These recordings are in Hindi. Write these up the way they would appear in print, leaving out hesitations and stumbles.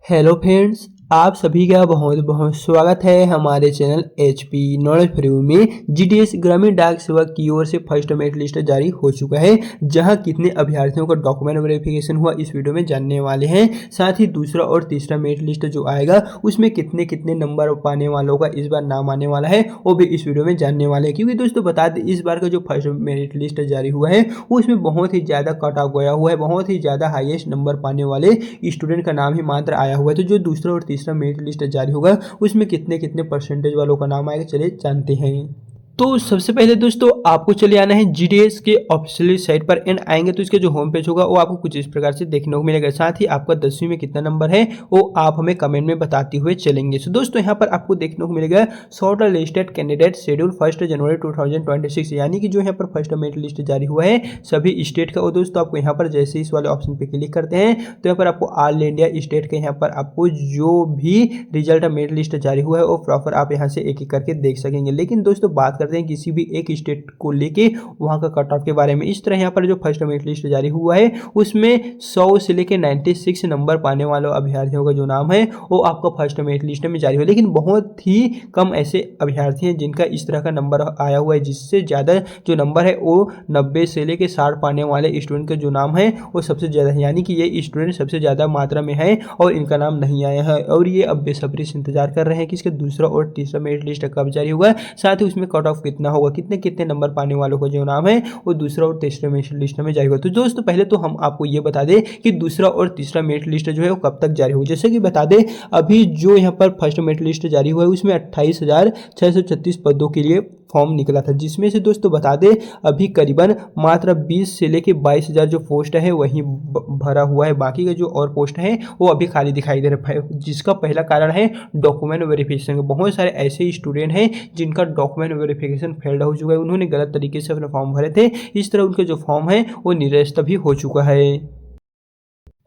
हेलो फ्रेंड्स, आप सभी का बहुत बहुत स्वागत है हमारे चैनल एचपी नॉलेज फ्री में। जीडीएस ग्रामीण डाक सेवा की ओर से फर्स्ट मेरिट लिस्ट जारी हो चुका है, जहां कितने अभ्यर्थियों का डॉक्यूमेंट वेरिफिकेशन हुआ इस वीडियो में जानने वाले हैं। साथ ही दूसरा और तीसरा मेरिट लिस्ट जो आएगा उसमें कितने कितने नंबर पाने वालों का इस बार नाम आने वाला है वो भी इस वीडियो में जानने वाले हैं। क्योंकि दोस्तों बता दें, इस बार का जो फर्स्ट मेरिट लिस्ट जारी हुआ है उसमें बहुत ही ज़्यादा कट ऑफ गया हुआ है, बहुत ही ज़्यादा हाईएस्ट नंबर पाने वाले स्टूडेंट का नाम ही मात्र आया हुआ है। तो जो दूसरा और तीसरा मेरिट लिस्ट जारी होगा उसमें कितने कितने परसेंटेज वालों का नाम आएगा, चलिए जानते हैं। तो सबसे पहले दोस्तों आपको चले आना है जीडीएस के ऑफिशियल साइट पर एंड आएंगे तो इसके जो होम पेज होगा वो आपको कुछ इस प्रकार से देखने को मिलेगा। साथ ही आपका 10वीं में कितना नंबर है वो आप हमें कमेंट में बताते हुए चलेंगे। सो दोस्तों यहाँ पर आपको देखने को मिलेगा शॉर्ट लिस्टेड कैंडिडेट शेड्यूल 1 जनवरी 2026, यानी कि जो यहाँ पर फर्स्ट मेरिट लिस्ट जारी हुआ है सभी स्टेट का। और दोस्तों आपको यहाँ पर जैसे इस वाले ऑप्शन पे क्लिक करते हैं तो यहाँ पर आपको ऑल इंडिया स्टेट के यहाँ पर आपको जो भी रिजल्ट मेरिट लिस्ट जारी हुआ है वो प्रॉपर आप यहाँ से एक एक करके देख सकेंगे। लेकिन दोस्तों बात करते हैं किसी भी एक स्टेट को लेके वहां का कट ऑफ के बारे में। इस तरह यहाँ पर जो फर्स्ट मेरिट लिस्ट जारी हुआ है उसमें 100 से लेके 96 नंबर पाने वालों अभ्यर्थियों का जो नाम है वो आपका फर्स्ट मेरिट लिस्ट में जारी हुआ है। लेकिन बहुत ही कम ऐसे अभ्यर्थी हैं जिनका इस तरह का नंबर आया हुआ है, जिससे ज़्यादा जो नंबर है वो 90 से लेके 60 पाने वाले स्टूडेंट का जो नाम है वो सबसे ज़्यादा है, यानी कि ये स्टूडेंट सबसे ज़्यादा मात्रा में है और इनका नाम नहीं आया है। और ये अब बेसब्री से इंतजार कर रहे हैं कि इसका दूसरा और तीसरा मेरिट लिस्ट कब जारी होगा, साथ ही उसमें कट ऑफ कितना होगा, कितने कितने नंबर पाने वालों का जो नाम है वो दूसरा और तीसरा मेरिट लिस्ट में जारी होगा। तो दोस्तों पहले तो हम आपको ये बता दें कि दूसरा और तीसरा मेरिट लिस्ट जो है वो कब तक जारी होगा। जैसे कि बता दें अभी जो यहाँ पर फर्स्ट मेरिट लिस्ट जारी हुआ है उसमें 28,636 पदों के लिए फॉर्म निकला था, जिसमें से दोस्तों बता दें अभी करीबन मात्र 20 से लेके 22,000 जो पोस्ट है वही भरा हुआ है। बाकी का जो और पोस्ट है वो अभी खाली दिखाई दे रहा है, जिसका पहला कारण है डॉक्यूमेंट वेरिफिकेशन। बहुत सारे ऐसे स्टूडेंट हैं जिनका डॉक्यूमेंट वेरिफिकेशन फेल्ड हो चुका है, उन्होंने गलत तरीके से अपने फॉर्म भरे थे, इस तरह उनका जो फॉर्म है वो निरस्त भी हो चुका है।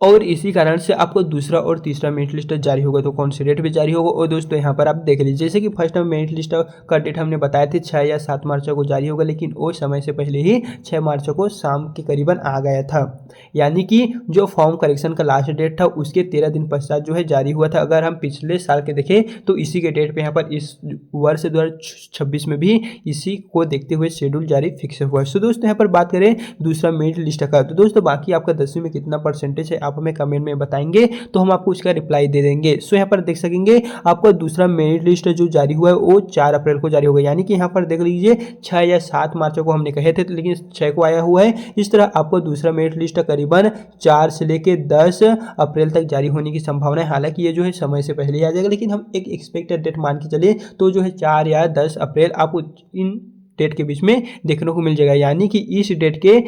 और इसी कारण से आपको दूसरा और तीसरा मेरिट लिस्ट जारी होगा तो कौन सी डेट पे जारी होगा। और दोस्तों यहाँ पर आप देख लीजिए, जैसे कि फर्स्ट मेरिट लिस्ट का डेट हमने बताया थे 6 या 7 मार्च को जारी होगा, लेकिन वो समय से पहले ही 6 मार्च को शाम के करीबन आ गया था, यानी कि जो फॉर्म करेक्शन का लास्ट डेट था उसके 13 दिन पश्चात जो है जारी हुआ था। अगर हम पिछले साल के देखें तो इसी के डेट पर यहाँ पर इस वर्ष 2026 में भी इसी को देखते हुए शेड्यूल जारी फिक्स हुआ है। सो दोस्तों यहाँ पर बात करें दूसरा मेरिट लिस्ट का, तो दोस्तों बाकी आपका 10वीं में कितना परसेंटेज है आप हमें कमेंट में बताएंगे तो हम आपको उसका रिप्लाई दे देंगे। सो यहाँ पर देख सकेंगे आपका दूसरा मेरिट लिस्ट जो जारी हुआ है वो 4 अप्रैल को जारी होगा, यानी कि यहाँ पर देख लीजिए 6 या 7 मार्च को हमने कहे थे लेकिन 6 को आया हुआ है। इस तरह आपको दूसरा मेरिट लिस्ट करीबन 4 से लेके 10 अप्रैल तक जारी होने की संभावना है। हालांकि ये जो है समय से पहले ही आ जाएगा, लेकिन हम एक एक्सपेक्टेड डेट मान के चले तो जो है 4 या 10 अप्रैल आपको इन डेट के बीच में देखने को मिल जाएगा, यानी कि इस डेट के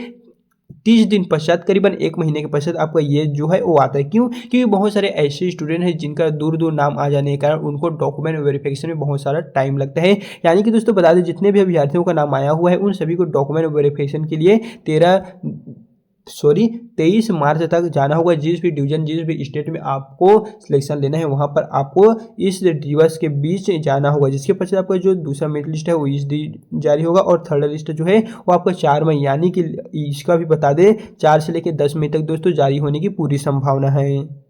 30 दिन पश्चात करीबन 1 महीने के पश्चात आपका ये जो है वो आता है। क्यों? क्योंकि बहुत सारे ऐसे स्टूडेंट हैं जिनका दूर दूर नाम आ जाने के कारण उनको डॉक्यूमेंट वेरिफिकेशन में बहुत सारा टाइम लगता है। यानी कि दोस्तों बता दें जितने भी अभ्यर्थियों का नाम आया हुआ है उन सभी को डॉक्यूमेंट वेरिफिकेशन के लिए 23 मार्च तक जाना होगा। जिस भी डिवीजन जिस भी स्टेट में आपको सिलेक्शन लेना है वहां पर आपको इस दिवस के बीच जाना होगा, जिसके पश्चात आपका जो दूसरा मेरिट लिस्ट है वो इस दिन जारी होगा और थर्ड लिस्ट जो है वो आपका 4 मई, यानी कि इसका भी बता दें 4 से लेकर 10 मई तक दोस्तों जारी होने की पूरी संभावना है।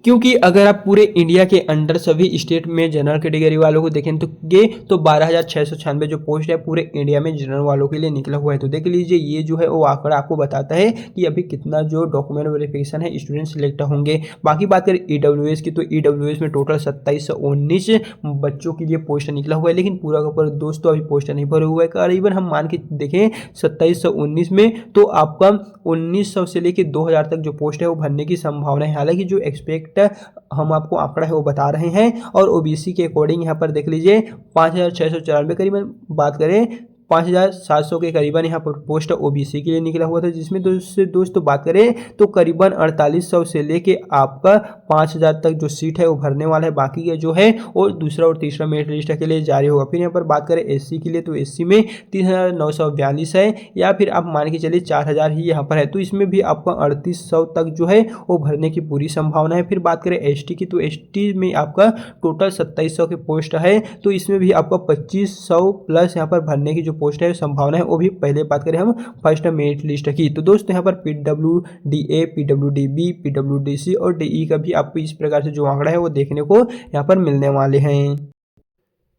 क्योंकि अगर आप पूरे इंडिया के अंडर सभी स्टेट में जनरल कैटेगरी वालों को देखें तो 12,696 जो पोस्ट है पूरे इंडिया में जनरल वालों के लिए निकला हुआ है। तो देख लीजिए ये जो है वो आंकड़ा आपको बताता है कि अभी कितना जो डॉक्यूमेंट वेरिफिकेशन है स्टूडेंट सिलेक्ट होंगे। बाकी बात करें ईडब्ल्यूएस की, तो ईडब्ल्यूएस में टोटल 2719 बच्चों के लिए पोस्ट निकला हुआ है, लेकिन पूरा का पूरा दोस्तों अभी पोस्ट नहीं भरे हुआ है। करीबन हम मान के देखें 2719 में तो आपका 1900 से लेकर 2000 तक जो पोस्ट है वो भरने की संभावना है। हालांकि जो एक्सपेक्ट हम आपको आंकड़ा है वो बता रहे हैं और ओबीसी के अकॉर्डिंग यहाँ पर देख लीजिए 5,694 करीबन बात करें 5,700 के करीबन यहाँ पर पोस्ट ओबीसी के लिए निकला हुआ था, जिसमें दोस्तों बात करें तो करीबन 4800 से लेके आपका 5,000 तक जो सीट है वो भरने वाला है। बाकी का जो है और दूसरा और तीसरा मेरिट लिस्ट के लिए जारी होगा। फिर यहाँ पर बात करें एससी के लिए तो एससी में 3,942 है, या फिर आप मान के चलिए 4,000 ही यहाँ पर है, तो इसमें भी आपका 3,800 तक जो है वो भरने की पूरी संभावना है। फिर बात करें एसटी की तो एसटी में आपका टोटल 2700 के पोस्ट है, तो इसमें भी आपका 2500 प्लस यहाँ पर भरने की जो पोस्ट है संभावना है वो भी पहले बात करें हम फर्स्ट मेरिट लिस्ट की। तो दोस्तों यहाँ पर PWDA, PWDB, PWDC और DE का भी आपको इस प्रकार से जो आंकड़ा है वो देखने को यहाँ पर मिलने वाले हैं।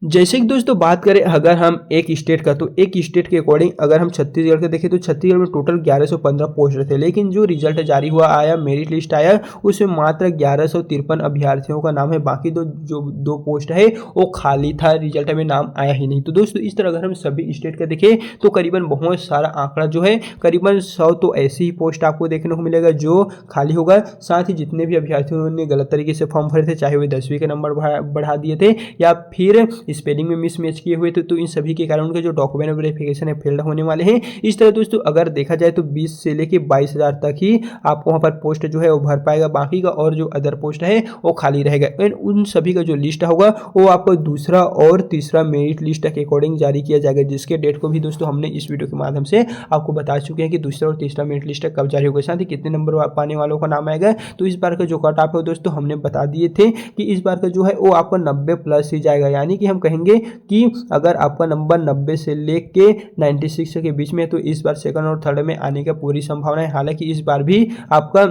जैसे कि दोस्तों बात करें अगर हम एक स्टेट का, तो एक स्टेट के अकॉर्डिंग अगर हम छत्तीसगढ़ का देखें तो छत्तीसगढ़ में टोटल 1115 पोस्ट थे, लेकिन जो रिजल्ट जारी हुआ आया मेरिट लिस्ट आया उसमें मात्र 1153 अभ्यर्थियों का नाम है, बाकी जो दो पोस्ट है वो खाली था, रिजल्ट में नाम आया ही नहीं। तो दोस्तों इस तरह अगर हम सभी स्टेट का देखें तो करीबन बहुत सारा आंकड़ा जो है करीबन 100 तो ऐसी ही पोस्ट आपको देखने को मिलेगा जो खाली होगा। साथ ही जितने भी अभ्यर्थियों ने गलत तरीके से फॉर्म भरे थे, चाहे वे 10वीं के नंबर बढ़ा दिए थे या फिर स्पेलिंग में मिसमैच किए हुए थे, तो इन सभी के कारण उनके जो डॉक्यूमेंट वेरिफिकेशन है फेल्ड होने वाले हैं। इस तरह दोस्तों अगर देखा जाए तो 20 से लेके 22,000 तक ही आपको वहां पर पोस्ट जो है वो भर पाएगा, बाकी का और जो अदर पोस्ट है वो खाली रहेगा। एंड उन सभी का जो लिस्ट होगा वो आपको दूसरा और तीसरा मेरिट लिस्ट के अकॉर्डिंग जारी किया जाएगा, जिसके डेट को भी दोस्तों हमने इस वीडियो के माध्यम से आपको बता चुके हैं कि दूसरा और तीसरा मेरिट लिस्ट कब जारी होगा, साथ ही कितने नंबर पाने वालों का नाम आएगा। तो इस बार का जो कट ऑफ है दोस्तों हमने बता दिए थे कि इस बार का जो है वो आपको 90+ ही जाएगा, यानी कि हम कहेंगे कि अगर आपका नंबर 90 से लेके 96 के बीच में है तो इस बार सेकंड और थर्ड में आने का पूरी संभावना है। हालांकि इस बार भी आपका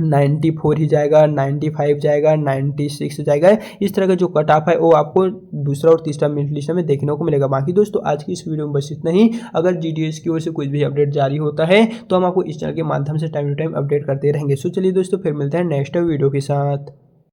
94 ही जाएगा, 95 जाएगा, 96 जाएगा। इस तरह का जो कट ऑफ है वो आपको दूसरा और तीसरा मेरिट लिस्ट में देखने को मिलेगा। बाकी दोस्तों आज की इस वीडियो में बस इतना ही। अगर GDS की ओर से कुछ भी अपडेट जारी होता है तो हम आपको इस चैनल के माध्यम से टाइम टू टाइम अपडेट करते रहेंगे। सो चलिए दोस्तों फिर मिलते हैं नेक्स्ट वीडियो के साथ।